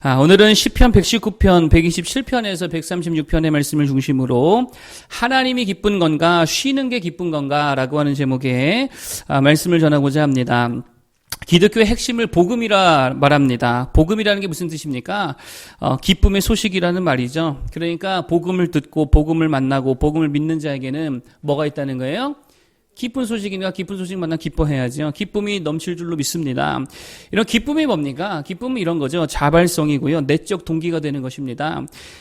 오늘은 시편 119편, 127편에서 136편의 말씀을 중심으로 하나님이 기쁜 건가, 쉬는 게 기쁜 건가 라고 하는 제목의 말씀을 전하고자 합니다. 기독교의 핵심을 복음이라 말합니다. 복음이라는 게 무슨 뜻입니까? 기쁨의 소식이라는 말이죠. 그러니까 복음을 듣고 복음을 만나고 복음을 믿는 자에게는 뭐가 있다는 거예요? 기쁜 소식이니까 기쁜 소식 만나 기뻐해야죠. 기쁨이 넘칠 줄로 믿습니다. 이런 기쁨이 뭡니까? 기쁨은 이런 거죠. 자발성이고요. 내적 동기가 되는 것입니다.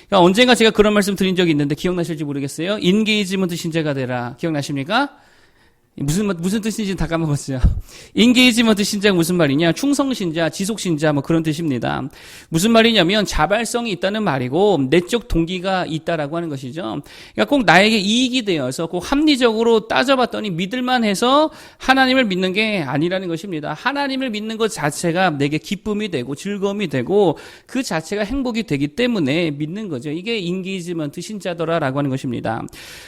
그러니까 언젠가 제가 그런 말씀 드린 적이 있는데 기억나실지 모르겠어요. 인게이지먼트 신자가 되라. 기억나십니까? 무슨 뜻인지 다 까먹었어요. 인게이지먼트 신자가 무슨 말이냐? 충성신자, 지속신자 뭐 그런 뜻입니다. 무슨 말이냐면 자발성이 있다는 말이고 내적 동기가 있다라고 하는 것이죠. 그러니까 꼭 나에게 이익이 되어서 꼭 합리적으로 따져봤더니 믿을만 해서 하나님을 믿는 게 아니라는 것입니다. 하나님을 믿는 것 자체가 내게 기쁨이 되고 즐거움이 되고 그 자체가 행복이 되기 때문에 믿는 거죠. 이게 인게이지먼트 신자더라라고 하는 것입니다.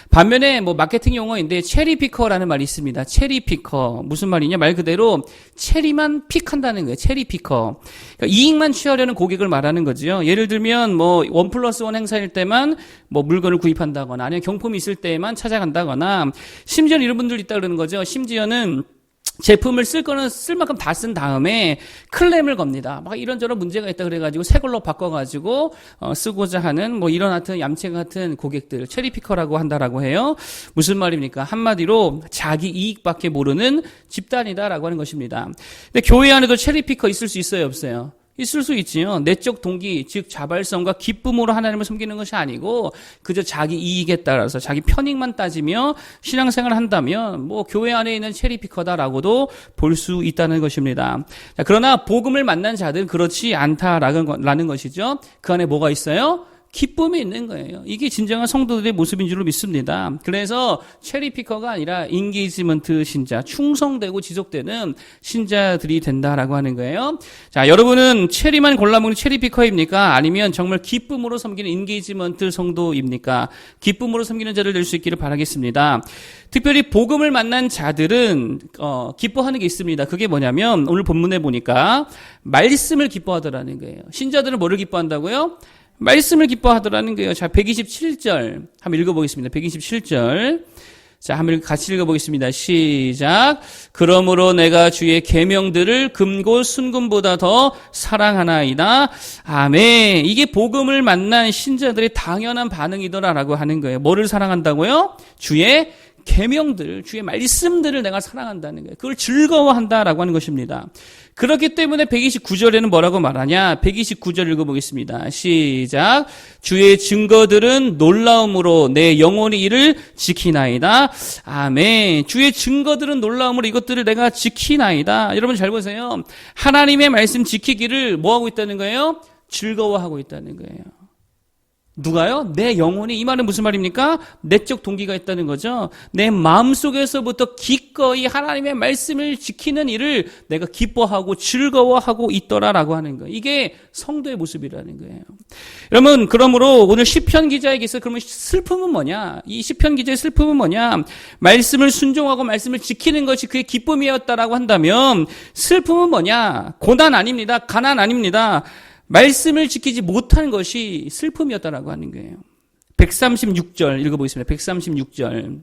반면에 뭐 마케팅 용어인데 체리피커라는 말이 있습니다. 체리피커. 무슨 말이냐? 말 그대로 체리만 픽한다는 거예요. 체리피커. 그러니까 이익만 취하려는 고객을 말하는 거죠. 예를 들면 뭐 1+1 행사일 때만 뭐 물건을 구입한다거나 아니면 경품이 있을 때만 찾아간다거나 심지어는 이런 분들 있다 그러는 거죠. 심지어는 제품을 쓸 거는 쓸 만큼 다 쓴 다음에 클램을 겁니다. 막 이런저런 문제가 있다 그래가지고 새 걸로 바꿔가지고 쓰고자 하는 뭐 이런 하여튼 얌체 같은 고객들 체리피커라고 한다라고 해요. 무슨 말입니까? 한마디로 자기 이익밖에 모르는 집단이다라고 하는 것입니다. 근데 교회 안에도 체리피커 있을 수 있어요, 없어요? 있을 수 있지요. 내적 동기, 즉 자발성과 기쁨으로 하나님을 섬기는 것이 아니고 그저 자기 이익에 따라서 자기 편익만 따지며 신앙생활을 한다면 뭐 교회 안에 있는 체리피커다라고도 볼 수 있다는 것입니다. 자, 그러나 복음을 만난 자들은 그렇지 않다라는 것이죠. 그 안에 뭐가 있어요? 기쁨이 있는 거예요. 이게 진정한 성도들의 모습인 줄로 믿습니다. 그래서 체리피커가 아니라 인게이지먼트 신자, 충성되고 지속되는 신자들이 된다라고 하는 거예요. 자, 여러분은 체리만 골라먹는 체리피커입니까? 아니면 정말 기쁨으로 섬기는 인게이지먼트 성도입니까? 기쁨으로 섬기는 자를 될 수 있기를 바라겠습니다. 특별히 복음을 만난 자들은 기뻐하는 게 있습니다. 그게 뭐냐면 오늘 본문에 보니까 말씀을 기뻐하더라는 거예요. 신자들은 뭐를 기뻐한다고요? 말씀을 기뻐하더라는 거예요. 자, 127절 한번 읽어보겠습니다. 127절. 자, 한번 같이 읽어보겠습니다. 시작. 그러므로 내가 주의 계명들을 금고 순금보다 더 사랑하나이다. 아멘. 이게 복음을 만난 신자들의 당연한 반응이더라라고 하는 거예요. 뭐를 사랑한다고요? 주의 계명들, 주의 말씀들을 내가 사랑한다는 거예요. 그걸 즐거워한다라고 하는 것입니다. 그렇기 때문에 129절에는 뭐라고 말하냐? 129절 읽어보겠습니다. 시작. 주의 증거들은 놀라움으로 내 영혼이 이를 지키나이다. 아멘. 주의 증거들은 놀라움으로 이것들을 내가 지키나이다. 여러분 잘 보세요. 하나님의 말씀 지키기를 뭐하고 있다는 거예요? 즐거워하고 있다는 거예요. 누가요? 내 영혼이. 이 말은 무슨 말입니까? 내적 동기가 있다는 거죠. 내 마음속에서부터 기꺼이 하나님의 말씀을 지키는 일을 내가 기뻐하고 즐거워하고 있더라라고 하는 거예요. 이게 성도의 모습이라는 거예요. 여러분, 그러므로 오늘 시편 기자에게서 그러면 슬픔은 뭐냐? 이 시편 기자의 슬픔은 뭐냐? 말씀을 순종하고 말씀을 지키는 것이 그의 기쁨이었다라고 한다면 슬픔은 뭐냐? 고난 아닙니다. 가난 아닙니다. 말씀을 지키지 못한 것이 슬픔이었다라고 하는 거예요. 136절 읽어보겠습니다. 136절.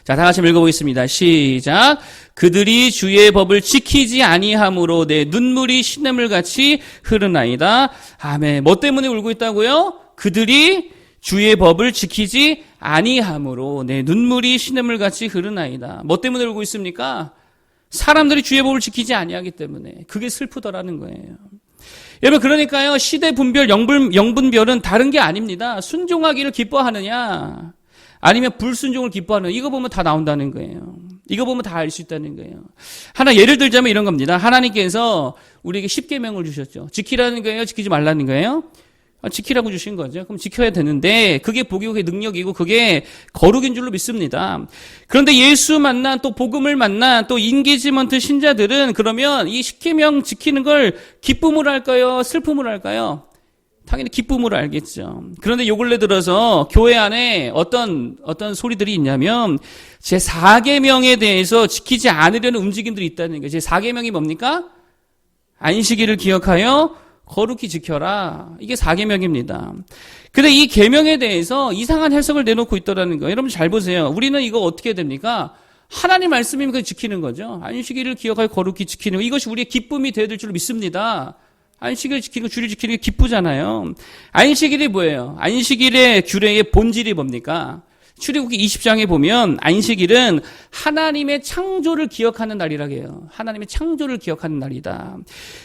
자, 다 같이 읽어보겠습니다. 시작. 그들이 주의 법을 지키지 아니함으로 내 눈물이 시냇물같이 흐르나이다. 아멘. 뭐 때문에 울고 있다고요? 그들이 주의 법을 지키지 아니함으로 내 눈물이 시냇물같이 흐르나이다. 뭐 때문에 울고 있습니까? 사람들이 주의 법을 지키지 아니하기 때문에. 그게 슬프더라는 거예요. 여러분, 그러니까요, 시대 분별, 영분별은 다른 게 아닙니다. 순종하기를 기뻐하느냐, 아니면 불순종을 기뻐하느냐, 이거 보면 다 나온다는 거예요. 이거 보면 다 알 수 있다는 거예요. 하나 예를 들자면 이런 겁니다. 하나님께서 우리에게 10계명을 주셨죠. 지키라는 거예요? 지키지 말라는 거예요? 지키라고 주신 거죠. 그럼 지켜야 되는데 그게 복이고 그게 능력이고 그게 거룩인 줄로 믿습니다. 그런데 예수 만난 또 복음을 만난 또 인게이지먼트 신자들은 그러면 이 10계명 지키는 걸 기쁨으로 할까요? 슬픔으로 할까요? 당연히 기쁨으로 알겠죠. 그런데 요 근래 들어서 교회 안에 어떤 소리들이 있냐면 제 4계명에 대해서 지키지 않으려는 움직임들이 있다는 거예요. 제 4계명이 뭡니까? 안식일을 기억하여 거룩히 지켜라. 이게 4계명입니다. 근데 이 계명에 대해서 이상한 해석을 내놓고 있더라는 거예요. 여러분 잘 보세요. 우리는 이거 어떻게 해야 됩니까? 하나님 말씀이면 그 지키는 거죠. 안식일을 기억하여 거룩히 지키는 거. 이것이 우리의 기쁨이 되어야 될 줄로 믿습니다. 안식일을 지키는 거, 주일을 지키는 게 기쁘잖아요. 안식일이 뭐예요? 안식일의 규례의 본질이 뭡니까? 출애굽기 20장에 보면 안식일은 하나님의 창조를 기억하는 날이라고 해요. 하나님의 창조를 기억하는 날이다.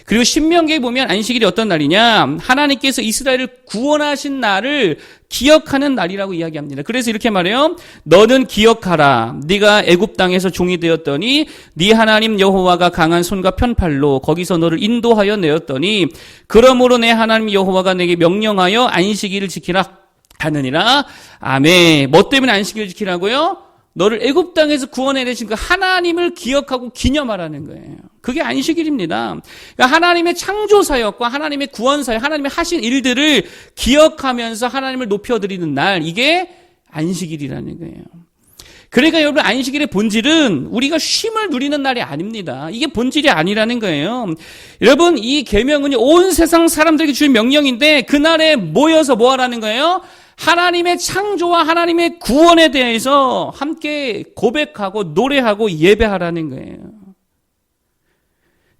그리고 신명기에 보면 안식일이 어떤 날이냐? 하나님께서 이스라엘을 구원하신 날을 기억하는 날이라고 이야기합니다. 그래서 이렇게 말해요. 너는 기억하라. 네가 애굽 땅에서 종이 되었더니 네 하나님 여호와가 강한 손과 편팔로 거기서 너를 인도하여 내었더니 그러므로 내 하나님 여호와가 내게 명령하여 안식일을 지키라 하느니라. 아멘. 뭐 때문에 안식일을 지키라고요? 너를 애굽 땅에서 구원해 내신 그 하나님을 기억하고 기념하라는 거예요. 그게 안식일입니다. 그러니까 하나님의 창조 사역과 하나님의 구원 사역, 하나님의 하신 일들을 기억하면서 하나님을 높여드리는 날, 이게 안식일이라는 거예요. 그러니까 여러분, 안식일의 본질은 우리가 쉼을 누리는 날이 아닙니다. 이게 본질이 아니라는 거예요. 여러분, 이 계명은 온 세상 사람들에게 주신 명령인데 그날에 모여서 뭐 하라는 거예요? 하나님의 창조와 하나님의 구원에 대해서 함께 고백하고 노래하고 예배하라는 거예요.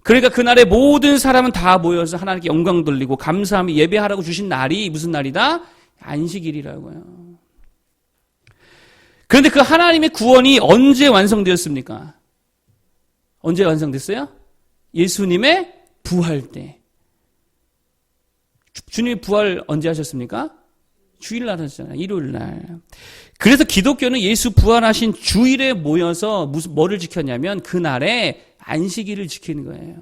그러니까 그날에 모든 사람은 다 모여서 하나님께 영광 돌리고 감사하며 예배하라고 주신 날이 무슨 날이다? 안식일이라고요. 그런데 그 하나님의 구원이 언제 완성되었습니까? 언제 완성됐어요? 예수님의 부활 때. 주님이 부활 언제 하셨습니까? 주일날 하셨잖아요. 일요일날. 그래서 기독교는 예수 부활하신 주일에 모여서 뭐를 지켰냐면 그날에 안식일을 지키는 거예요.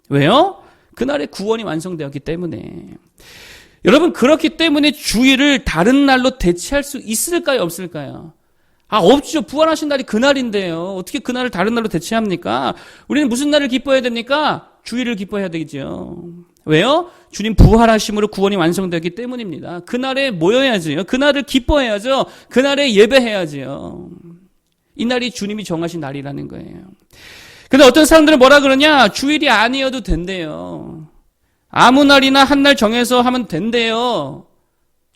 왜요? 그날에 구원이 완성되었기 때문에. 여러분, 그렇기 때문에 주일을 다른 날로 대체할 수 있을까요? 없을까요? 없죠. 부활하신 날이 그날인데요. 어떻게 그날을 다른 날로 대체합니까? 우리는 무슨 날을 기뻐해야 됩니까? 주일을 기뻐해야 되겠죠. 왜요? 주님 부활하심으로 구원이 완성되기 때문입니다. 그날에 모여야지요. 그날을 기뻐해야죠. 그날에 예배해야지요. 이 날이 주님이 정하신 날이라는 거예요. 근데 어떤 사람들은 뭐라 그러냐? 주일이 아니어도 된대요. 아무 날이나 한 날 정해서 하면 된대요.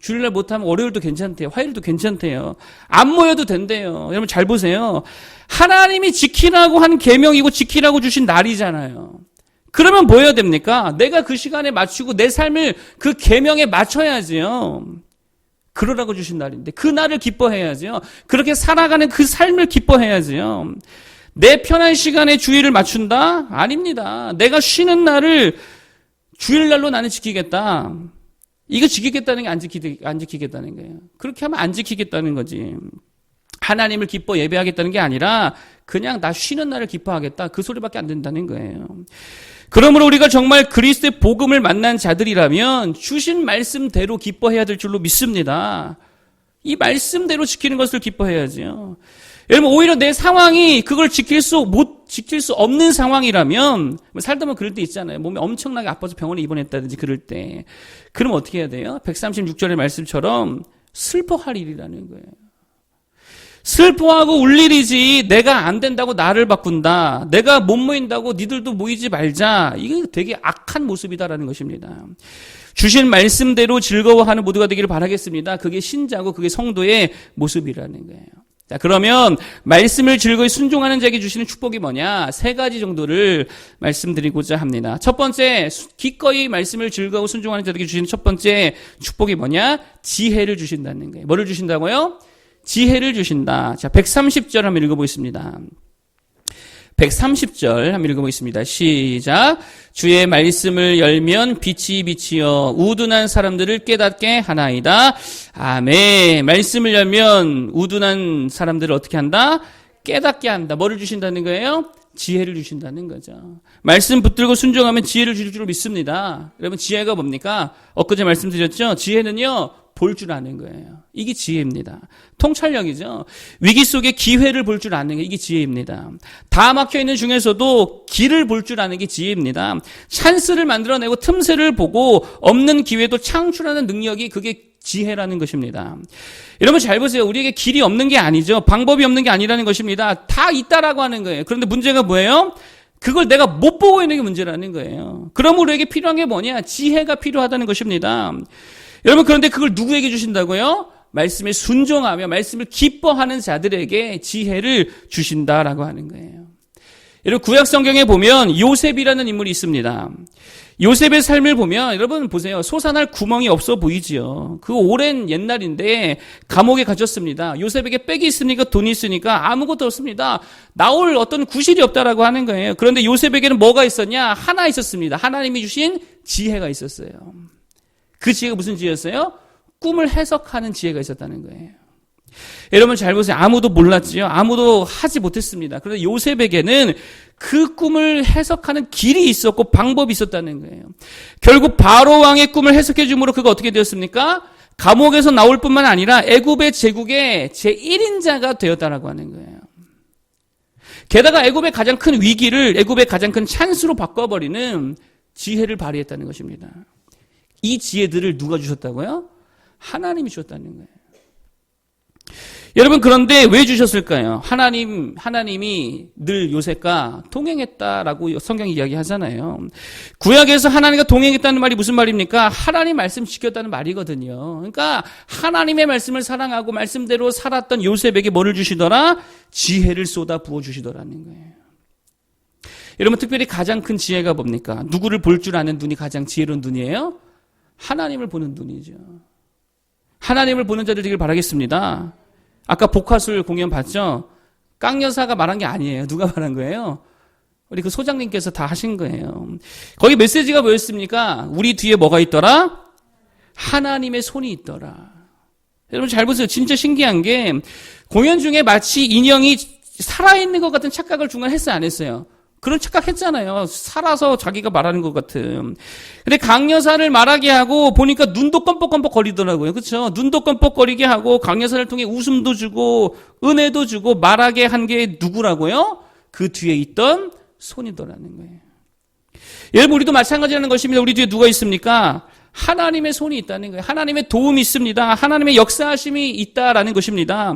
주일날 못하면 월요일도 괜찮대요. 화요일도 괜찮대요. 안 모여도 된대요. 여러분 잘 보세요. 하나님이 지키라고 한 계명이고 지키라고 주신 날이잖아요. 그러면 뭐 해야 됩니까? 내가 그 시간에 맞추고 내 삶을 그 계명에 맞춰야지요. 그러라고 주신 날인데 그 날을 기뻐해야지요. 그렇게 살아가는 그 삶을 기뻐해야지요. 내 편한 시간에 주일을 맞춘다? 아닙니다. 내가 쉬는 날을 주일날로 나는 지키겠다. 이거 지키겠다는 게 안 지키겠다는 거예요. 그렇게 하면 안 지키겠다는 거지. 하나님을 기뻐 예배하겠다는 게 아니라 그냥 나 쉬는 날을 기뻐하겠다. 그 소리밖에 안 된다는 거예요. 그러므로 우리가 정말 그리스도의 복음을 만난 자들이라면 주신 말씀대로 기뻐해야 될 줄로 믿습니다. 이 말씀대로 지키는 것을 기뻐해야지요. 여러분, 오히려 내 상황이 그걸 지킬 수 없는 상황이라면, 살다 보면 그럴 때 있잖아요. 몸이 엄청나게 아파서 병원에 입원했다든지 그럴 때. 그럼 어떻게 해야 돼요? 136절의 말씀처럼 슬퍼할 일이라는 거예요. 슬퍼하고 울 일이지 내가 안 된다고 나를 바꾼다. 내가 못 모인다고 니들도 모이지 말자. 이게 되게 악한 모습이다라는 것입니다. 주신 말씀대로 즐거워하는 모두가 되기를 바라겠습니다. 그게 신자고 그게 성도의 모습이라는 거예요. 자, 그러면 말씀을 즐거이 순종하는 자에게 주시는 축복이 뭐냐? 3가지 정도를 말씀드리고자 합니다. 첫 번째, 기꺼이 말씀을 즐거워 순종하는 자에게 주시는 첫 번째 축복이 뭐냐? 지혜를 주신다는 거예요. 뭐를 주신다고요? 지혜를 주신다. 자, 130절 한번 읽어보겠습니다. 130절 한번 읽어보겠습니다. 시작. 주의 말씀을 열면 빛이 비치어 우둔한 사람들을 깨닫게 하나이다. 아멘. 말씀을 열면 우둔한 사람들을 어떻게 한다? 깨닫게 한다. 뭐를 주신다는 거예요? 지혜를 주신다는 거죠. 말씀 붙들고 순종하면 지혜를 주실 줄 믿습니다. 여러분, 지혜가 뭡니까? 엊그제 말씀드렸죠? 지혜는요, 볼 줄 아는 거예요. 이게 지혜입니다. 통찰력이죠. 위기 속에 기회를 볼 줄 아는 게 이게 지혜입니다. 다 막혀있는 중에서도 길을 볼 줄 아는 게 지혜입니다. 찬스를 만들어내고 틈새를 보고 없는 기회도 창출하는 능력이 그게 지혜라는 것입니다. 여러분 잘 보세요. 우리에게 길이 없는 게 아니죠. 방법이 없는 게 아니라는 것입니다. 다 있다라고 하는 거예요. 그런데 문제가 뭐예요? 그걸 내가 못 보고 있는 게 문제라는 거예요. 그러므로 우리에게 필요한 게 뭐냐? 지혜가 필요하다는 것입니다. 여러분, 그런데 그걸 누구에게 주신다고요? 말씀에 순종하며 말씀을 기뻐하는 자들에게 지혜를 주신다라고 하는 거예요. 여러분, 구약 성경에 보면 요셉이라는 인물이 있습니다. 요셉의 삶을 보면 여러분 보세요. 솟아날 구멍이 없어 보이지요. 그 오랜 옛날인데 감옥에 갇혔습니다. 요셉에게 빽이 있으니까 돈이 있으니까 아무것도 없습니다. 나올 어떤 구실이 없다라고 하는 거예요. 그런데 요셉에게는 뭐가 있었냐? 하나 있었습니다. 하나님이 주신 지혜가 있었어요. 그 지혜가 무슨 지혜였어요? 꿈을 해석하는 지혜가 있었다는 거예요. 여러분 잘 보세요. 아무도 몰랐지요. 아무도 하지 못했습니다. 그런데 요셉에게는 그 꿈을 해석하는 길이 있었고 방법이 있었다는 거예요. 결국 바로 왕의 꿈을 해석해 줌으로 그가 어떻게 되었습니까? 감옥에서 나올 뿐만 아니라 애굽의 제국의 제1인자가 되었다라고 하는 거예요. 게다가 애굽의 가장 큰 위기를 애굽의 가장 큰 찬스로 바꿔버리는 지혜를 발휘했다는 것입니다. 이 지혜들을 누가 주셨다고요? 하나님이 주셨다는 거예요. 여러분, 그런데 왜 주셨을까요? 하나님이 늘 요셉과 동행했다라고 성경이 이야기하잖아요. 구약에서 하나님과 동행했다는 말이 무슨 말입니까? 하나님 말씀 지켰다는 말이거든요. 그러니까 하나님의 말씀을 사랑하고 말씀대로 살았던 요셉에게 뭐를 주시더라? 지혜를 쏟아 부어 주시더라는 거예요. 여러분, 특별히 가장 큰 지혜가 뭡니까? 누구를 볼 줄 아는 눈이 가장 지혜로운 눈이에요? 하나님을 보는 눈이죠. 하나님을 보는 자들 되길 바라겠습니다. 아까 복화술 공연 봤죠? 깡 여사가 말한 게 아니에요. 누가 말한 거예요? 우리 그 소장님께서 다 하신 거예요. 거기 메시지가 뭐였습니까? 우리 뒤에 뭐가 있더라? 하나님의 손이 있더라. 여러분 잘 보세요. 진짜 신기한 게 공연 중에 마치 인형이 살아있는 것 같은 착각을 중간에 했어요? 안 했어요? 그런 착각했잖아요. 살아서 자기가 말하는 것 같은. 근데 강여사를 말하게 하고 보니까 눈도 껌뻑껌뻑 거리더라고요. 그렇죠? 눈도 껌뻑거리게 하고 강여사를 통해 웃음도 주고 은혜도 주고 말하게 한 게 누구라고요? 그 뒤에 있던 손이더라는 거예요. 여러분 우리도 마찬가지라는 것입니다. 우리 뒤에 누가 있습니까? 하나님의 손이 있다는 거예요. 하나님의 도움이 있습니다. 하나님의 역사하심이 있다라는 것입니다.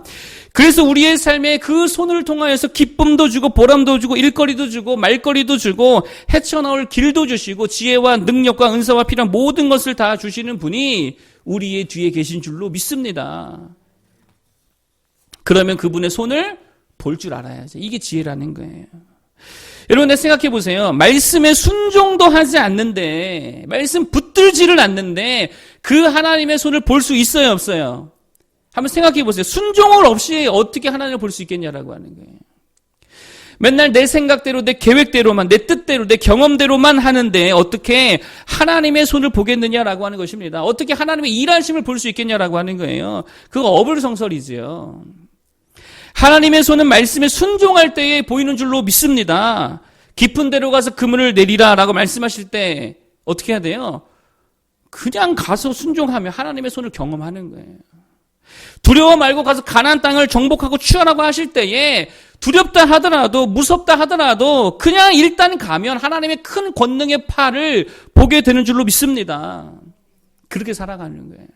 그래서 우리의 삶에 그 손을 통하여서 기쁨도 주고 보람도 주고 일거리도 주고 말거리도 주고 헤쳐나올 길도 주시고 지혜와 능력과 은사와 필요한 모든 것을 다 주시는 분이 우리의 뒤에 계신 줄로 믿습니다. 그러면 그분의 손을 볼 줄 알아야죠. 이게 지혜라는 거예요. 여러분, 생각해 보세요. 말씀에 순종도 하지 않는데, 말씀 붙들지를 않는데, 그 하나님의 손을 볼 수 있어요, 없어요? 한번 생각해 보세요. 순종을 없이 어떻게 하나님을 볼 수 있겠냐라고 하는 거예요. 맨날 내 생각대로, 내 계획대로만, 내 뜻대로, 내 경험대로만 하는데, 어떻게 하나님의 손을 보겠느냐라고 하는 것입니다. 어떻게 하나님의 일하심을 볼 수 있겠냐라고 하는 거예요. 그거 어불성설이지요. 하나님의 손은 말씀에 순종할 때에 보이는 줄로 믿습니다. 깊은 데로 가서 그물을 내리라 라고 말씀하실 때 어떻게 해야 돼요? 그냥 가서 순종하며 하나님의 손을 경험하는 거예요. 두려워 말고 가서 가나안 땅을 정복하고 취하라고 하실 때에 두렵다 하더라도 무섭다 하더라도 그냥 일단 가면 하나님의 큰 권능의 팔을 보게 되는 줄로 믿습니다. 그렇게 살아가는 거예요.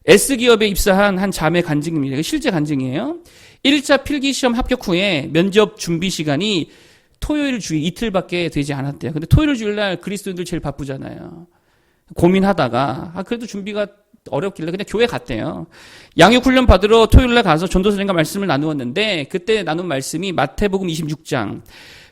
S기업에 입사한 한 자매 간증입니다. 실제 간증이에요. 1차 필기시험 합격 후에 면접 준비 시간이 토요일 주일 이틀밖에 되지 않았대요. 근데 토요일 주일날 그리스도인들 제일 바쁘잖아요. 고민하다가 그래도 준비가 어렵길래 그냥 교회 갔대요. 양육훈련 받으러 토요일날 가서 전도사님과 말씀을 나누었는데 그때 나눈 말씀이 마태복음 26장.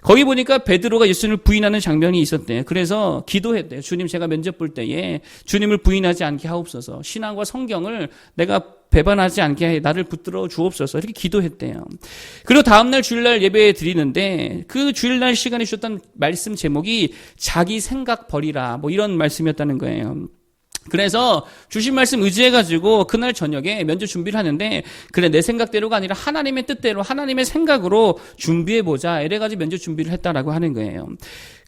거기 보니까 베드로가 예수님을 부인하는 장면이 있었대요. 그래서 기도했대요. 주님, 제가 면접 볼 때에 주님을 부인하지 않게 하옵소서. 신앙과 성경을 내가 배반하지 않게 해 나를 붙들어 주옵소서. 이렇게 기도했대요. 그리고 다음날 주일날 예배 드리는데 그 주일날 시간에 주셨던 말씀 제목이 자기 생각 버리라 뭐 이런 말씀이었다는 거예요. 그래서 주신 말씀 의지해가지고 그날 저녁에 면접 준비를 하는데 그래 내 생각대로가 아니라 하나님의 뜻대로 하나님의 생각으로 준비해보자 이래가지고 면접 준비를 했다라고 하는 거예요.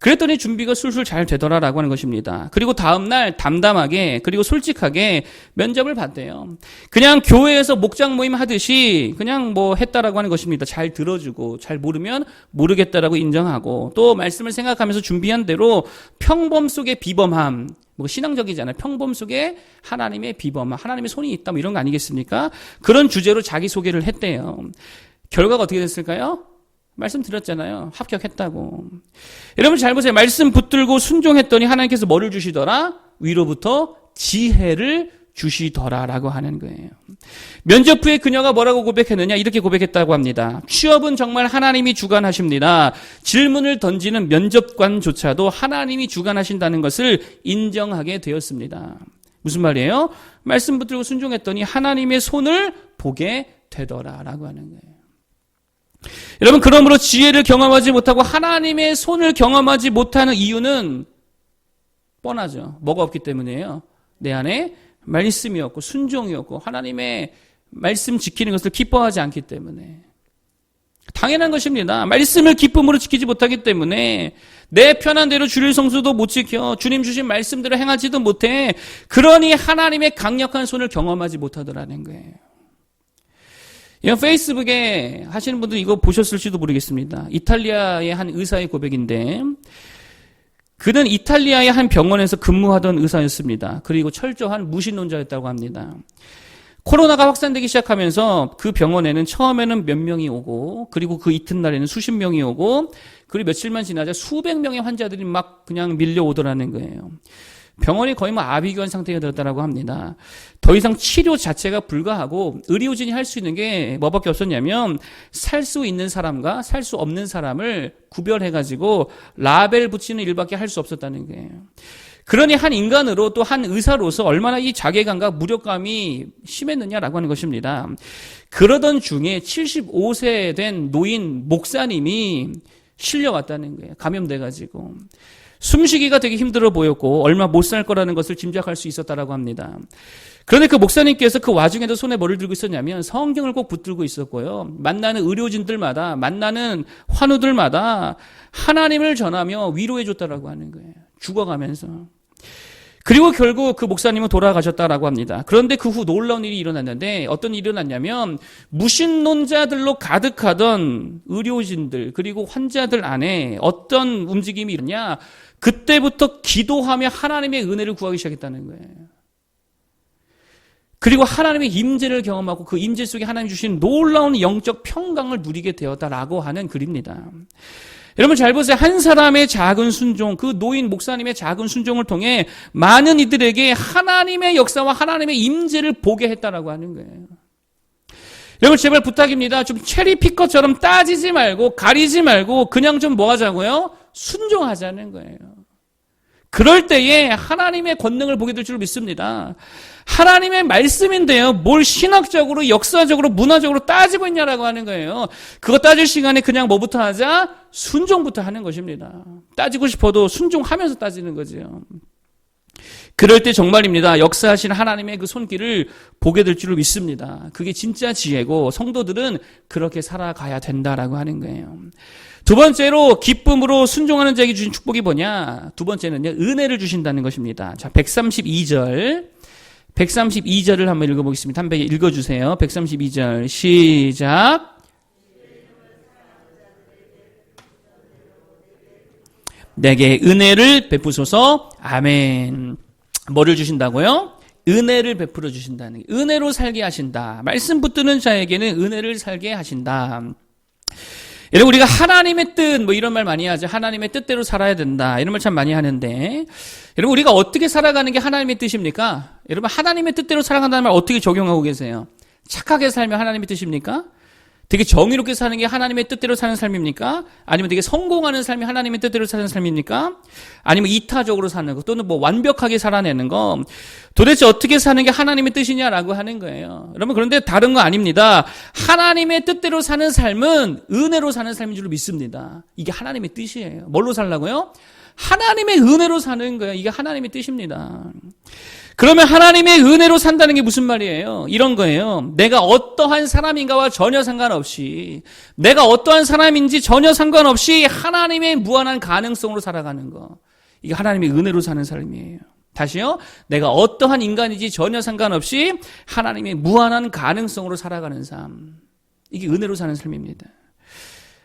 그랬더니 준비가 술술 잘 되더라라고 하는 것입니다. 그리고 다음날 담담하게 그리고 솔직하게 면접을 봤대요. 그냥 교회에서 목장 모임 하듯이 그냥 뭐 했다라고 하는 것입니다. 잘 들어주고 잘 모르면 모르겠다라고 인정하고 또 말씀을 생각하면서 준비한 대로 평범 속의 비범함 뭐 신앙적이잖아요. 평범 속에 하나님의 비범함, 하나님의 손이 있다 뭐 이런 거 아니겠습니까? 그런 주제로 자기소개를 했대요. 결과가 어떻게 됐을까요? 말씀드렸잖아요. 합격했다고. 여러분 잘 보세요. 말씀 붙들고 순종했더니 하나님께서 뭐를 주시더라? 위로부터 지혜를 주시더라라고 하는 거예요. 면접 후에 그녀가 뭐라고 고백했느냐? 이렇게 고백했다고 합니다. 취업은 정말 하나님이 주관하십니다. 질문을 던지는 면접관조차도 하나님이 주관하신다는 것을 인정하게 되었습니다. 무슨 말이에요? 말씀 붙들고 순종했더니 하나님의 손을 보게 되더라라고 하는 거예요. 여러분, 그러므로 지혜를 경험하지 못하고 하나님의 손을 경험하지 못하는 이유는 뻔하죠. 뭐가 없기 때문이에요? 내 안에 말씀이 없고 순종이 없고 하나님의 말씀 지키는 것을 기뻐하지 않기 때문에. 당연한 것입니다. 말씀을 기쁨으로 지키지 못하기 때문에 내 편한 대로 주일 성수도 못 지켜 주님 주신 말씀대로 행하지도 못해. 그러니 하나님의 강력한 손을 경험하지 못하더라는 거예요. 이건 페이스북에 하시는 분들 이거 보셨을지도 모르겠습니다. 이탈리아의 한 의사의 고백인데 그는 이탈리아의 한 병원에서 근무하던 의사였습니다. 그리고 철저한 무신론자였다고 합니다. 코로나가 확산되기 시작하면서 그 병원에는 처음에는 몇 명이 오고 그리고 그 이튿날에는 수십 명이 오고 그리고 며칠만 지나자 수백 명의 환자들이 막 그냥 밀려오더라는 거예요. 병원이 거의 아비규환 상태가 되었다고 합니다. 더 이상 치료 자체가 불가하고 의료진이 할 수 있는 게 뭐밖에 없었냐면 살 수 있는 사람과 살 수 없는 사람을 구별해가지고 라벨 붙이는 일밖에 할 수 없었다는 거예요. 그러니 한 인간으로 또 한 의사로서 얼마나 이 자괴감과 무력감이 심했느냐라고 하는 것입니다. 그러던 중에 75세 된 노인 목사님이 실려왔다는 거예요. 감염돼가지고. 숨쉬기가 되게 힘들어 보였고 얼마 못 살 거라는 것을 짐작할 수 있었다라고 합니다. 그런데 그 목사님께서 그 와중에도 손에 뭐를 들고 있었냐면 성경을 꼭 붙들고 있었고요. 만나는 의료진들마다 만나는 환우들마다 하나님을 전하며 위로해 줬다라고 하는 거예요. 죽어가면서. 그리고 결국 그 목사님은 돌아가셨다라고 합니다. 그런데 그 후 놀라운 일이 일어났는데 어떤 일이 일어났냐면 무신론자들로 가득하던 의료진들 그리고 환자들 안에 어떤 움직임이 일어나냐 그때부터 기도하며 하나님의 은혜를 구하기 시작했다는 거예요. 그리고 하나님의 임재를 경험하고 그 임재 속에 하나님 주신 놀라운 영적 평강을 누리게 되었다라고 하는 글입니다. 여러분 잘 보세요. 한 사람의 작은 순종, 그 노인 목사님의 작은 순종을 통해 많은 이들에게 하나님의 역사와 하나님의 임재를 보게 했다라고 하는 거예요. 여러분 제발 부탁입니다. 좀 체리피커처럼 따지지 말고 가리지 말고 그냥 좀 뭐 하자고요? 순종하자는 거예요. 그럴 때에 하나님의 권능을 보게 될 줄 믿습니다. 하나님의 말씀인데요. 뭘 신학적으로, 역사적으로, 문화적으로 따지고 있냐라고 하는 거예요. 그거 따질 시간에 그냥 뭐부터 하자? 순종부터 하는 것입니다. 따지고 싶어도 순종하면서 따지는 거죠. 그럴 때 정말입니다. 역사하신 하나님의 그 손길을 보게 될 줄을 믿습니다. 그게 진짜 지혜고 성도들은 그렇게 살아가야 된다라고 하는 거예요. 두 번째로 기쁨으로 순종하는 자에게 주신 축복이 뭐냐? 두 번째는요. 은혜를 주신다는 것입니다. 자, 132절을 한번 읽어보겠습니다. 한번 읽어주세요. 132절 시작. 내게 은혜를 베푸소서. 아멘. 뭐를 주신다고요? 은혜를 베풀어 주신다는 게 은혜로 살게 하신다. 말씀 붙드는 자에게는 은혜를 살게 하신다. 여러분 우리가 하나님의 뜻 뭐 이런 말 많이 하죠. 하나님의 뜻대로 살아야 된다. 이런 말 참 많이 하는데 여러분 우리가 어떻게 살아가는 게 하나님의 뜻입니까? 여러분 하나님의 뜻대로 살아간다는 말 어떻게 적용하고 계세요? 착하게 살면 하나님의 뜻입니까? 되게 정의롭게 사는 게 하나님의 뜻대로 사는 삶입니까? 아니면 되게 성공하는 삶이 하나님의 뜻대로 사는 삶입니까? 아니면 이타적으로 사는 거 또는 뭐 완벽하게 살아내는 거 도대체 어떻게 사는 게 하나님의 뜻이냐라고 하는 거예요. 여러분 그런데 다른 거 아닙니다. 하나님의 뜻대로 사는 삶은 은혜로 사는 삶인 줄 믿습니다. 이게 하나님의 뜻이에요. 뭘로 살라고요? 하나님의 은혜로 사는 거예요. 이게 하나님의 뜻입니다. 그러면 하나님의 은혜로 산다는 게 무슨 말이에요? 이런 거예요. 내가 어떠한 사람인가와 전혀 상관없이 내가 어떠한 사람인지 전혀 상관없이 하나님의 무한한 가능성으로 살아가는 거. 이게 하나님의 은혜로 사는 삶이에요. 다시요. 내가 어떠한 인간인지 전혀 상관없이 하나님의 무한한 가능성으로 살아가는 삶. 이게 은혜로 사는 삶입니다.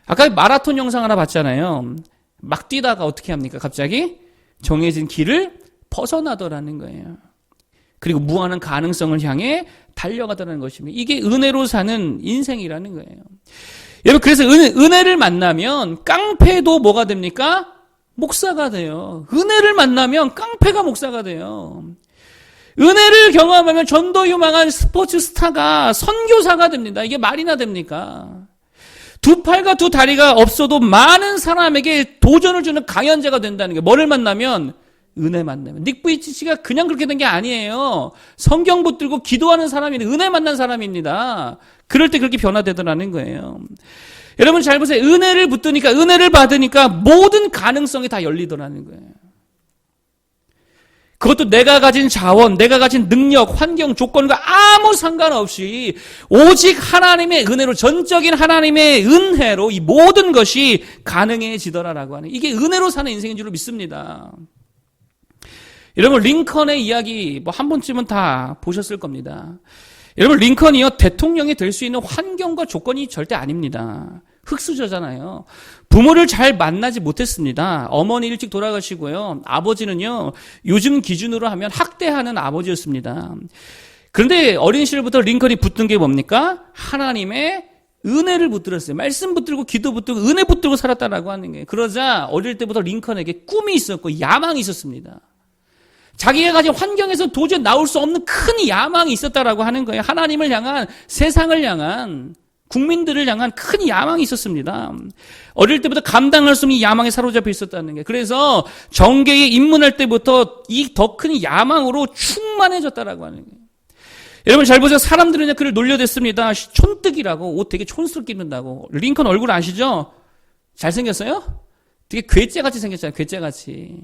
아까 마라톤 영상 하나 봤잖아요. 막 뛰다가 어떻게 합니까? 갑자기 정해진 길을 벗어나더라는 거예요. 그리고 무한한 가능성을 향해 달려가더라는 것입니다. 이게 은혜로 사는 인생이라는 거예요. 여러분, 그래서 은혜를 만나면 깡패도 뭐가 됩니까? 목사가 돼요. 은혜를 만나면 깡패가 목사가 돼요. 은혜를 경험하면 전도 유망한 스포츠 스타가 선교사가 됩니다. 이게 말이나 됩니까? 두 팔과 두 다리가 없어도 많은 사람에게 도전을 주는 강연자가 된다는 게 뭐를 만나면? 은혜 만나면. 닉 부이치치가 그냥 그렇게 된 게 아니에요. 성경 붙들고 기도하는 사람이 은혜 만난 사람입니다. 그럴 때 그렇게 변화되더라는 거예요. 여러분 잘 보세요. 은혜를 붙드니까, 은혜를 받으니까 모든 가능성이 다 열리더라는 거예요. 그것도 내가 가진 자원, 내가 가진 능력, 환경, 조건과 아무 상관없이 오직 하나님의 은혜로, 전적인 하나님의 은혜로 이 모든 것이 가능해지더라라고 하는, 이게 은혜로 사는 인생인 줄 믿습니다. 여러분 링컨의 이야기 뭐 한 번쯤은 다 보셨을 겁니다. 여러분 링컨이요 대통령이 될 수 있는 환경과 조건이 절대 아닙니다. 흙수저잖아요. 부모를 잘 만나지 못했습니다. 어머니 일찍 돌아가시고요. 아버지는요 요즘 기준으로 하면 학대하는 아버지였습니다. 그런데 어린 시절부터 링컨이 붙든 게 뭡니까? 하나님의 은혜를 붙들었어요. 말씀 붙들고 기도 붙들고 은혜 붙들고 살았다라고 하는 게. 그러자 어릴 때부터 링컨에게 꿈이 있었고 야망이 있었습니다. 자기가 가진 환경에서 도저히 나올 수 없는 큰 야망이 있었다라고 하는 거예요. 하나님을 향한, 세상을 향한, 국민들을 향한 큰 야망이 있었습니다. 어릴 때부터 감당할 수 없는 이 야망에 사로잡혀 있었다는 게. 그래서 정계에 입문할 때부터 이 더 큰 야망으로 충만해졌다라고 하는 거예요. 여러분 잘 보세요. 사람들은 그를 놀려댔습니다. 촌뜨기라고, 옷 되게 촌스럽게 입는다고. 링컨 얼굴 아시죠? 잘생겼어요? 되게 괴짜같이 생겼잖아요. 괴짜같이.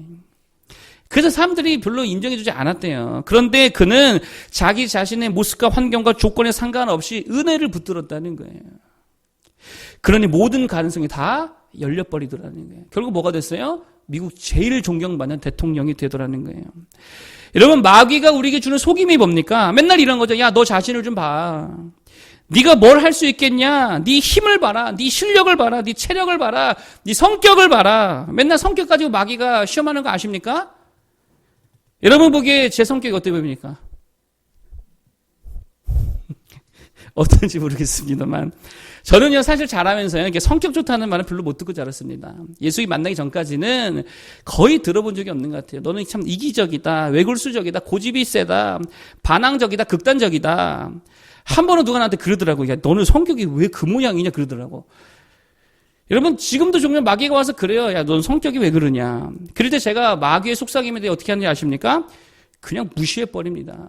그래서 사람들이 별로 인정해주지 않았대요. 그런데 그는 자기 자신의 모습과 환경과 조건에 상관없이 은혜를 붙들었다는 거예요. 그러니 모든 가능성이 다 열려버리더라는 거예요. 결국 뭐가 됐어요? 미국 제일 존경받는 대통령이 되더라는 거예요. 여러분 마귀가 우리에게 주는 속임이 뭡니까? 맨날 이런 거죠. 야, 너 자신을 좀 봐. 네가 뭘 할 수 있겠냐? 네 힘을 봐라. 네 실력을 봐라. 네 체력을 봐라. 네 성격을 봐라. 맨날 성격 가지고 마귀가 시험하는 거 아십니까? 여러분 보기에 제 성격이 어떻게 보입니까? 어떤지 모르겠습니다만 저는요 사실 잘하면서요 이렇게 성격 좋다는 말은 별로 못 듣고 자랐습니다. 예수님 만나기 전까지는 거의 들어본 적이 없는 것 같아요. 너는 참 이기적이다, 외골수적이다, 고집이 세다, 반항적이다, 극단적이다. 한 번은 누가 나한테 그러더라고요. 야, 너는 성격이 왜 그 모양이냐 그러더라고. 여러분 지금도 종종 마귀가 와서 그래요. 야, 넌 성격이 왜 그러냐. 그럴 때 제가 마귀의 속삭임에 대해 어떻게 하는지 아십니까? 그냥 무시해버립니다.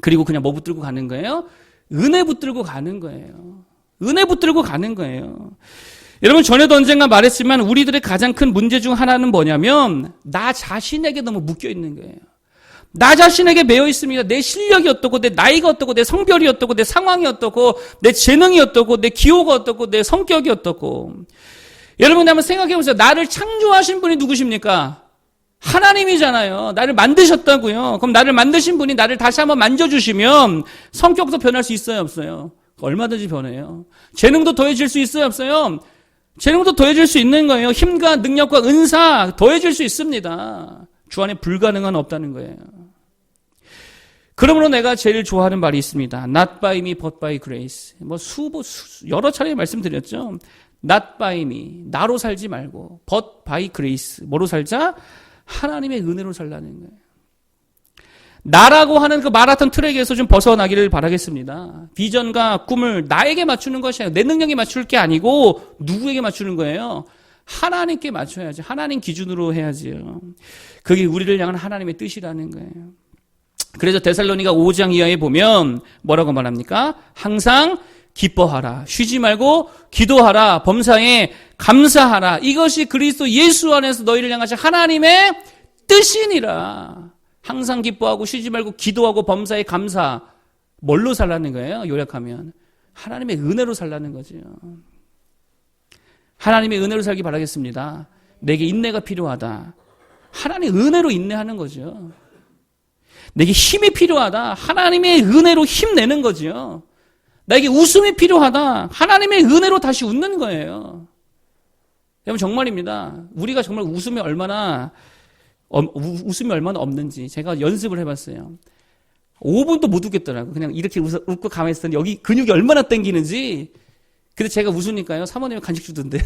그리고 그냥 뭐 붙들고 가는 거예요? 은혜 붙들고 가는 거예요. 은혜 붙들고 가는 거예요. 여러분 전에도 언젠가 말했지만 우리들의 가장 큰 문제 중 하나는 뭐냐면 나 자신에게 너무 묶여 있는 거예요. 나 자신에게 매여 있습니다. 내 실력이 어떻고, 내 나이가 어떻고, 내 성별이 어떻고, 내 상황이 어떻고, 내 재능이 어떻고, 내 기호가 어떻고, 내 성격이 어떻고. 여러분 한번 생각해 보세요. 나를 창조하신 분이 누구십니까? 하나님이잖아요. 나를 만드셨다고요. 그럼 나를 만드신 분이 나를 다시 한번 만져주시면 성격도 변할 수 있어요, 없어요? 얼마든지 변해요. 재능도 더해질 수 있어요, 없어요? 재능도 더해질 수 있는 거예요. 힘과 능력과 은사 더해질 수 있습니다. 주 안에 불가능한 없다는 거예요. 그러므로 내가 제일 좋아하는 말이 있습니다. Not by me, but by grace. 여러 차례 말씀드렸죠. Not by me. 나로 살지 말고, but by grace. 뭐로 살자? 하나님의 은혜로 살라는 거예요. 나라고 하는 그 마라톤 트랙에서 좀 벗어나기를 바라겠습니다. 비전과 꿈을 나에게 맞추는 것이 아니라 내 능력에 맞출 게 아니고 누구에게 맞추는 거예요? 하나님께 맞춰야지. 하나님 기준으로 해야지요. 그게 우리를 향한 하나님의 뜻이라는 거예요. 그래서 데살로니가 5장 이하에 보면 뭐라고 말합니까? 항상 기뻐하라. 쉬지 말고 기도하라. 범사에 감사하라. 이것이 그리스도 예수 안에서 너희를 향하신 하나님의 뜻이니라. 항상 기뻐하고 쉬지 말고 기도하고 범사에 감사. 뭘로 살라는 거예요? 요약하면 하나님의 은혜로 살라는 거죠. 하나님의 은혜로 살기 바라겠습니다. 내게 인내가 필요하다. 하나님의 은혜로 인내하는 거죠. 내게 힘이 필요하다. 하나님의 은혜로 힘내는 거죠. 나에게 웃음이 필요하다. 하나님의 은혜로 다시 웃는 거예요. 여러분 정말입니다. 우리가 정말 웃음이 얼마나 없는지 제가 연습을 해봤어요. 5분도 못 웃겠더라고요. 그냥 이렇게 웃고 가만히 있었더니 여기 근육이 얼마나 땡기는지 근데 제가 웃으니까요, 사모님이 간식 주던데요.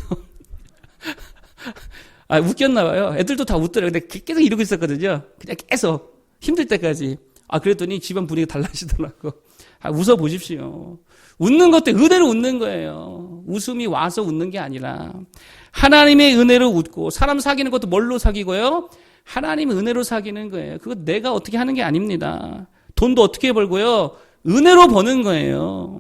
아, 웃겼나 봐요. 애들도 다 웃더라고요. 근데 계속 이러고 있었거든요. 그냥 계속 힘들 때까지. 아, 그랬더니 집안 분위기가 달라지더라고. 아, 웃어보십시오. 웃는 것도 은혜로 웃는 거예요. 웃음이 와서 웃는 게 아니라 하나님의 은혜로 웃고, 사람 사귀는 것도 뭘로 사귀고요? 하나님의 은혜로 사귀는 거예요. 그거 내가 어떻게 하는 게 아닙니다. 돈도 어떻게 벌고요? 은혜로 버는 거예요.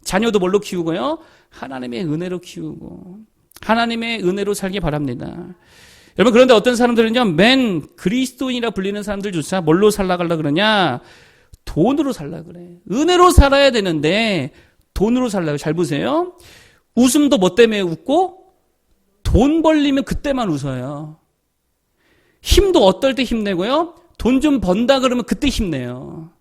자녀도 뭘로 키우고요? 하나님의 은혜로 키우고, 하나님의 은혜로 살기 바랍니다. 여러분, 그런데 어떤 사람들은요, 맨 그리스도인이라 불리는 사람들조차 뭘로 살아가려고 그러냐? 돈으로 살려고 그래. 은혜로 살아야 되는데 돈으로 살려고. 잘 보세요. 웃음도 뭐 때문에 웃고, 돈 벌리면 그때만 웃어요. 힘도 어떨 때 힘내고요, 돈 좀 번다 그러면 그때 힘내요.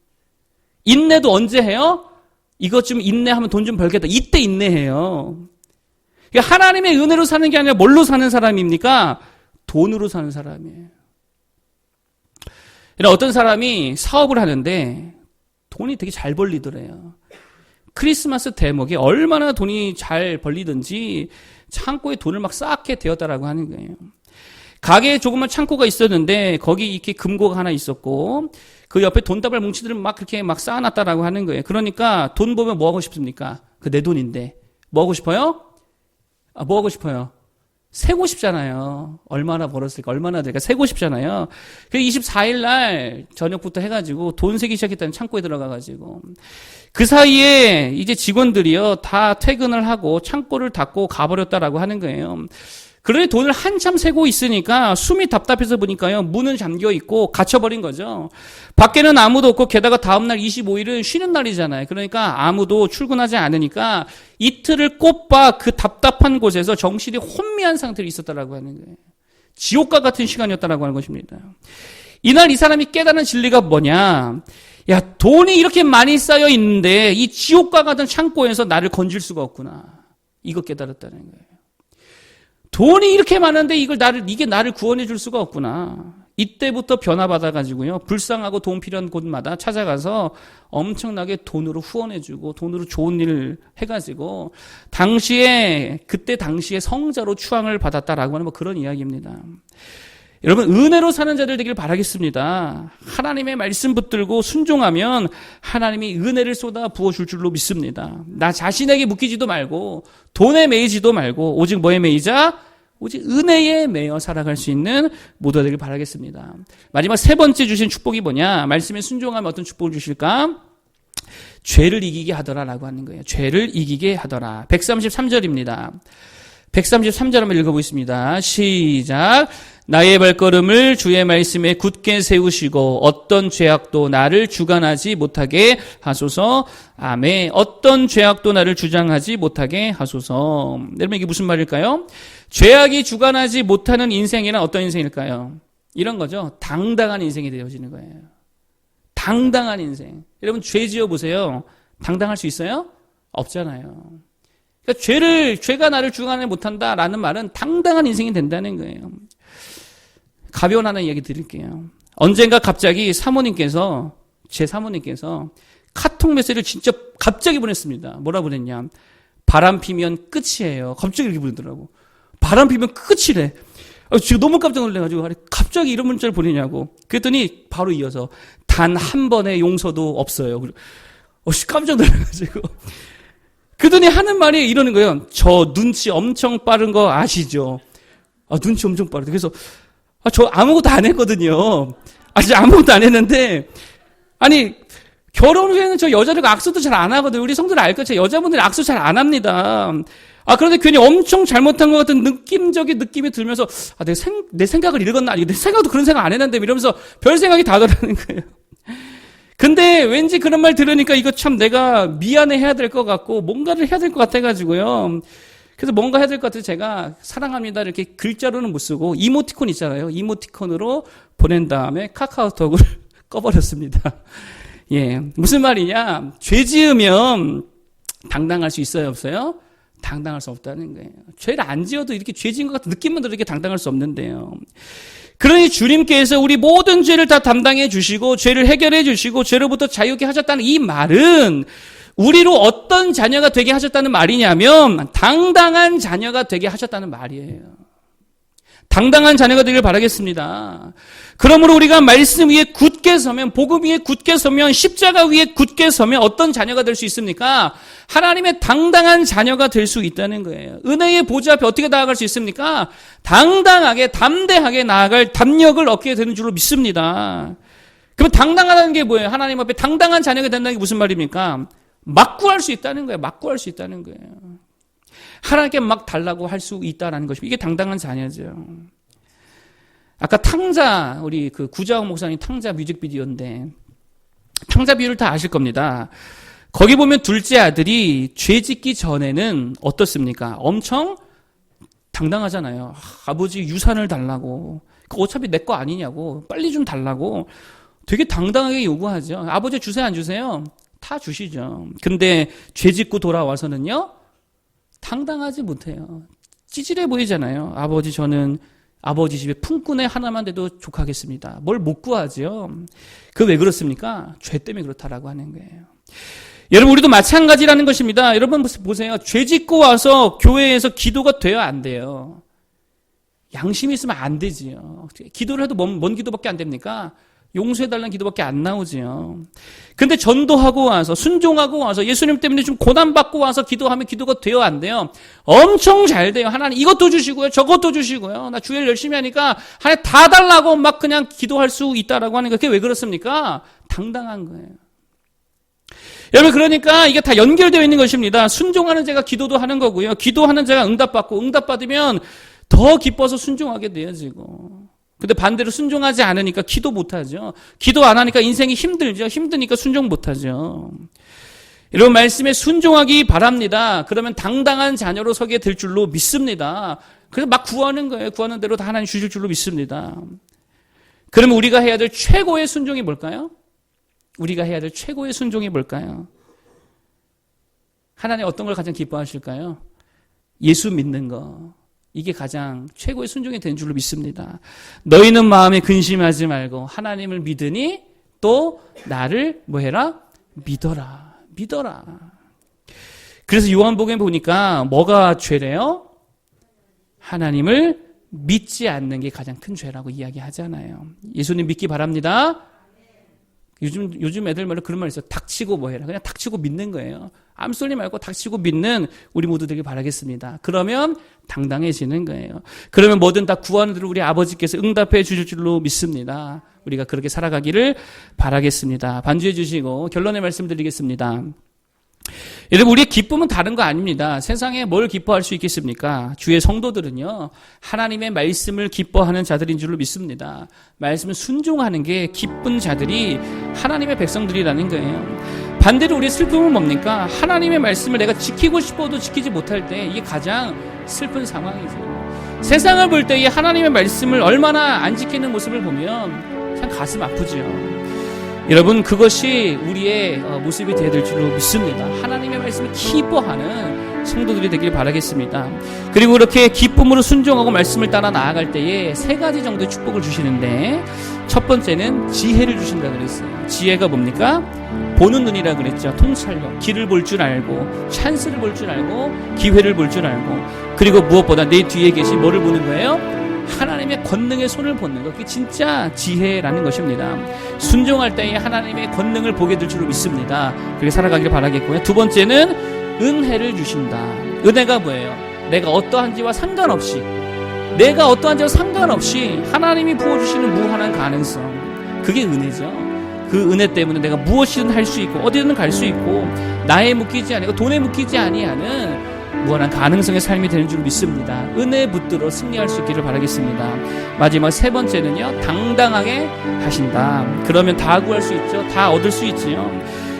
인내도 언제 해요? 이것 좀 인내하면 돈 좀 벌겠다, 이때 인내해요. 하나님의 은혜로 사는 게 아니라 뭘로 사는 사람입니까? 돈으로 사는 사람이에요. 어떤 사람이 사업을 하는데 돈이 되게 잘 벌리더래요. 크리스마스 대목에 얼마나 돈이 잘 벌리든지 창고에 돈을 막 쌓게 되었다라고 하는 거예요. 가게에 조그만 창고가 있었는데 거기 이렇게 금고가 하나 있었고, 그 옆에 돈다발 뭉치들을 막 그렇게 막 쌓아놨다라고 하는 거예요. 그러니까 돈 보면 뭐 하고 싶습니까? 그 내 돈인데 뭐 하고 싶어요? 뭐 하고 싶어요? 세고 싶잖아요. 얼마나 벌었을까? 얼마나 될까? 세고 싶잖아요. 그래서 24일 날 저녁부터 해가지고 돈 세기 시작했다는, 창고에 들어가가지고. 그 사이에 이제 직원들이요, 다 퇴근을 하고 창고를 닫고 가버렸다라고 하는 거예요. 그러니 돈을 한참 세고 있으니까 숨이 답답해서 보니까요, 문은 잠겨 있고 갇혀버린 거죠. 밖에는 아무도 없고, 게다가 다음날 25일은 쉬는 날이잖아요. 그러니까 아무도 출근하지 않으니까 이틀을 꼬박 그 답답한 곳에서 정신이 혼미한 상태로 있었다라고 하는 거예요. 지옥과 같은 시간이었다라고 하는 것입니다. 이날 이 사람이 깨달은 진리가 뭐냐? 야, 돈이 이렇게 많이 쌓여 있는데 이 지옥과 같은 창고에서 나를 건질 수가 없구나. 이거 깨달았다는 거예요. 돈이 이렇게 많은데 이게 나를 구원해 줄 수가 없구나. 이때부터 변화받아가지고요, 불쌍하고 돈 필요한 곳마다 찾아가서 엄청나게 돈으로 후원해주고, 돈으로 좋은 일을 해가지고, 그때 당시에 성자로 추앙을 받았다라고 하는 뭐 그런 이야기입니다. 여러분, 은혜로 사는 자들 되길 바라겠습니다. 하나님의 말씀 붙들고 순종하면 하나님이 은혜를 쏟아 부어줄 줄로 믿습니다. 나 자신에게 묶이지도 말고, 돈에 매이지도 말고, 오직 뭐에 매이자? 오직 은혜에 매여 살아갈 수 있는 모두가 되길 바라겠습니다. 마지막 세 번째 주신 축복이 뭐냐? 말씀에 순종하면 어떤 축복을 주실까? 죄를 이기게 하더라라고 하는 거예요. 죄를 이기게 하더라. 133절입니다. 133절 한번 읽어보겠습니다. 시작. 나의 발걸음을 주의 말씀에 굳게 세우시고 어떤 죄악도 나를 주관하지 못하게 하소서. 아멘. 어떤 죄악도 나를 주장하지 못하게 하소서. 여러분, 이게 무슨 말일까요? 죄악이 주관하지 못하는 인생이란 어떤 인생일까요? 이런 거죠. 당당한 인생이 되어지는 거예요. 당당한 인생. 여러분, 죄 지어 보세요. 당당할 수 있어요? 없잖아요. 그러니까 죄가 나를 주관하지 못한다라는 말은 당당한 인생이 된다는 거예요. 가벼운 하나 이야기 드릴게요. 언젠가 갑자기 제 사모님께서 카톡 메시지를 진짜 갑자기 보냈습니다. 뭐라 보냈냐? 바람 피면 끝이에요. 갑자기 이렇게 보내더라고. 바람 피면 끝이래. 지금 너무 깜짝 놀래가지고, 갑자기 이런 문자를 보내냐고. 그랬더니 바로 이어서 단 한 번의 용서도 없어요. 깜짝 놀래가지고. 그러더니 하는 말이 이러는 거예요. 저 눈치 엄청 빠른 거 아시죠? 눈치 엄청 빠르다. 그래서 저 아무것도 안 했거든요. 진짜 아무것도 안 했는데, 결혼 후에는 저 여자들과 악수도 잘 안 하거든요. 우리 성도들 알 거죠? 여자분들이 악수 잘 안 합니다. 그런데 괜히 엄청 잘못한 것 같은 느낌적인 느낌이 들면서, 내 생각을 읽었나? 내 생각도 그런 생각 안 했는데, 이러면서 별 생각이 다 들어가는 거예요. 근데 왠지 그런 말 들으니까 이거 참 내가 미안해 해야 될 것 같고, 뭔가를 해야 될 것 같아가지고요. 그래서 뭔가 해야 될 것 같아서 제가 사랑합니다 이렇게 글자로는 못 쓰고 이모티콘 있잖아요. 이모티콘으로 보낸 다음에 카카오톡을 꺼버렸습니다. 예, 무슨 말이냐? 죄 지으면 당당할 수 있어요, 없어요? 당당할 수 없다는 거예요. 죄를 안 지어도 이렇게 죄 지은 것 같은 느낌만 들어도 이렇게 당당할 수 없는데요. 그러니 주님께서 우리 모든 죄를 다 담당해 주시고 죄를 해결해 주시고 죄로부터 자유케 하셨다는 이 말은 우리로 어떤 자녀가 되게 하셨다는 말이냐면 당당한 자녀가 되게 하셨다는 말이에요. 당당한 자녀가 되길 바라겠습니다. 그러므로 우리가 말씀 위에 굳게 서면, 복음 위에 굳게 서면, 십자가 위에 굳게 서면 어떤 자녀가 될 수 있습니까? 하나님의 당당한 자녀가 될 수 있다는 거예요. 은혜의 보좌 앞에 어떻게 나아갈 수 있습니까? 당당하게, 담대하게 나아갈 담력을 얻게 되는 줄로 믿습니다. 그럼 당당하다는 게 뭐예요? 하나님 앞에 당당한 자녀가 된다는 게 무슨 말입니까? 막 구할 수 있다는 거예요. 막 구할 수 있다는 거예요. 하나님께 막 달라고 할 수 있다는 것입니다. 이게 당당한 자녀죠. 아까 탕자, 우리 그 구자호 목사님 탕자 뮤직비디오인데, 탕자 비유를 다 아실 겁니다. 거기 보면 둘째 아들이 죄 짓기 전에는 어떻습니까? 엄청 당당하잖아요. 아버지 유산을 달라고. 그거 어차피 내 거 아니냐고. 빨리 좀 달라고. 되게 당당하게 요구하죠. 아버지 주세요, 안 주세요? 다 주시죠. 근데 죄 짓고 돌아와서는요, 당당하지 못해요. 찌질해 보이잖아요. 아버지, 저는 아버지 집에 품꾼에 하나만 돼도 족하겠습니다. 뭘 못 구하죠. 그 왜 그렇습니까? 죄 때문에 그렇다라고 하는 거예요. 여러분, 우리도 마찬가지라는 것입니다. 여러분 보세요. 죄 짓고 와서 교회에서 기도가 돼요, 안 돼요? 양심이 있으면 안 되지요. 기도를 해도 뭔 기도밖에 안 됩니까? 용서해달라는 기도밖에 안 나오지요. 근데 전도하고 와서, 순종하고 와서, 예수님 때문에 좀 고난받고 와서 기도하면 기도가 돼요, 안 돼요? 엄청 잘 돼요. 하나님 이것도 주시고요, 저것도 주시고요. 나 주일 열심히 하니까 하나님 다 달라고 막 그냥 기도할 수 있다라고 하는 거. 그게 왜 그렇습니까? 당당한 거예요. 여러분, 그러니까 이게 다 연결되어 있는 것입니다. 순종하는 자가 기도도 하는 거고요. 기도하는 자가 응답받고, 응답받으면 더 기뻐서 순종하게 되어지고. 근데 반대로 순종하지 않으니까 기도 못하죠. 기도 안 하니까 인생이 힘들죠. 힘드니까 순종 못하죠. 여러분, 말씀에 순종하기 바랍니다. 그러면 당당한 자녀로 서게 될 줄로 믿습니다. 그래서 막 구하는 거예요. 구하는 대로 다 하나님 주실 줄로 믿습니다. 그러면 우리가 해야 될 최고의 순종이 뭘까요? 우리가 해야 될 최고의 순종이 뭘까요? 하나님 어떤 걸 가장 기뻐하실까요? 예수 믿는 거. 이게 가장 최고의 순종이 된 줄로 믿습니다. 너희는 마음에 근심하지 말고 하나님을 믿으니 또 나를 뭐 해라? 믿어라. 믿어라. 그래서 요한복음에 보니까 뭐가 죄래요? 하나님을 믿지 않는 게 가장 큰 죄라고 이야기하잖아요. 예수님 믿기 바랍니다. 요즘 애들 말로 그런 말 있어요. 닥치고 뭐 해라. 그냥 닥치고 믿는 거예요. 암소리 말고 닥치고 믿는 우리 모두 되길 바라겠습니다. 그러면 당당해지는 거예요. 그러면 뭐든 다 구하는 대로 우리 아버지께서 응답해 주실 줄로 믿습니다. 우리가 그렇게 살아가기를 바라겠습니다. 반주해 주시고 결론의 말씀 드리겠습니다. 여러분, 우리의 기쁨은 다른 거 아닙니다. 세상에 뭘 기뻐할 수 있겠습니까? 주의 성도들은요, 하나님의 말씀을 기뻐하는 자들인 줄로 믿습니다. 말씀을 순종하는 게 기쁜 자들이 하나님의 백성들이라는 거예요. 반대로 우리의 슬픔은 뭡니까? 하나님의 말씀을 내가 지키고 싶어도 지키지 못할 때 이게 가장 슬픈 상황이죠. 세상을 볼 때 이 하나님의 말씀을 얼마나 안 지키는 모습을 보면 참 가슴 아프죠. 여러분, 그것이 우리의 모습이 되어야 될 줄로 믿습니다. 하나님의 말씀을 기뻐하는 성도들이 되길 바라겠습니다. 그리고 그렇게 기쁨으로 순종하고 말씀을 따라 나아갈 때에 세 가지 정도의 축복을 주시는데, 첫 번째는 지혜를 주신다고 그랬어요. 지혜가 뭡니까? 보는 눈이라 그랬죠. 통찰력. 길을 볼 줄 알고, 찬스를 볼 줄 알고, 기회를 볼 줄 알고, 그리고 무엇보다 내 뒤에 계신 뭐를 보는 거예요? 하나님의 권능의 손을 보는 것. 그게 진짜 지혜라는 것입니다. 순종할 때에 하나님의 권능을 보게 될 줄로 믿습니다. 그렇게 살아가길 바라겠고요. 두 번째는 은혜를 주신다. 은혜가 뭐예요? 내가 어떠한지와 상관없이 하나님이 부어주시는 무한한 가능성. 그게 은혜죠. 그 은혜 때문에 내가 무엇이든 할 수 있고 어디든 갈 수 있고 나에 묶이지 아니고 돈에 묶이지 아니하는 무한한 가능성의 삶이 되는 줄 믿습니다. 은혜 붙들어 승리할 수 있기를 바라겠습니다. 마지막 세 번째는요, 당당하게 하신다. 그러면 다 구할 수 있죠. 다 얻을 수 있지요.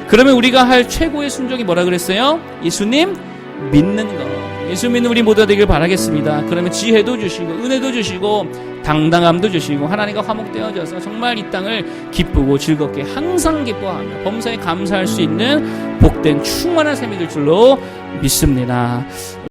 그러면 우리가 할 최고의 순종이 뭐라 그랬어요? 예수님 믿는 거. 예수 믿는 우리 모두가 되길 바라겠습니다. 그러면 지혜도 주시고 은혜도 주시고 당당함도 주시고 하나님과 화목되어져서 정말 이 땅을 기쁘고 즐겁게 항상 기뻐하며 범사에 감사할 수 있는 복된 충만한 삶이 될 줄로 믿습니다.